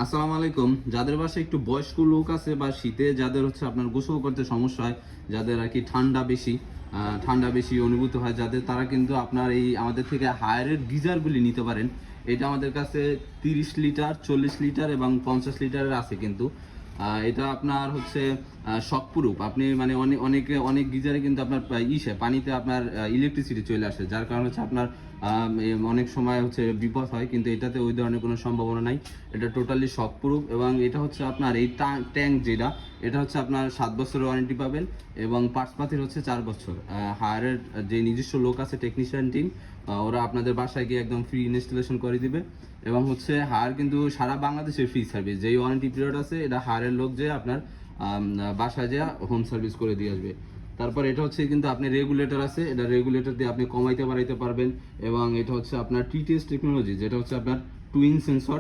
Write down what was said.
আসসালামু আলাইকুম। যাদের বাসায় একটু বয়স্ক লোক আছে বা শীতে যাদের হচ্ছে আপনার গোসল করতে সমস্যা হয়, যাদের আর কি ঠান্ডা বেশি অনুভূত হয় যাদের, তারা কিন্তু আপনার এই আমাদের থেকে হায়ারের গিজারগুলি নিতে পারেন। এটা আমাদের কাছে 30 লিটার, 40 লিটার এবং 50 লিটারের আছে কিন্তু। এটা আপনার হচ্ছে শকপ্রুফ। আপনি মানে অনেক গিজারে কিন্তু আপনার পানিতে আপনার ইলেকট্রিসিটি চলে আসে, যার কারণে হচ্ছে আপনার অনেক সময় হচ্ছে বিপদ হয়, কিন্তু এটাতে ওই ধরনের কোনো সম্ভাবনা নাই। এটা টোটালি শকপ্রুফ এবং এটা হচ্ছে আপনার এই ট্যাঙ্ক যেটা, এটা হচ্ছে আপনার 7 বছরের ওয়ারেন্টি পাবেন এবং পার্টসপাতির হচ্ছে 4 বছর। হায়ারের যে নিজস্ব লোক আছে, টেকনিশিয়ান টিম, ওরা আপনাদের বাসায় গিয়ে একদম ফ্রি ইনস্টলেশন করে দিবে। এবং হচ্ছে হায়ার কিন্তু সারা বাংলাদেশের ফ্রি সার্ভিস, যেই ওয়ারেন্টি পিরিয়ড আছে এটা হায়ারের লোক যে আপনার বাসায় যা হোম সার্ভিস করে দিয়ে আসবে। তারপর এটা হচ্ছে কিন্তু আপনি রেগুলেটর আছে, এটা রেগুলেটর দিয়ে আপনি কমাইতে বাড়াইতে পারবেন। এবং এটা হচ্ছে আপনার টিটিএস টেকনোলজি, যেটা হচ্ছে আপনার টুইন সেন্সর।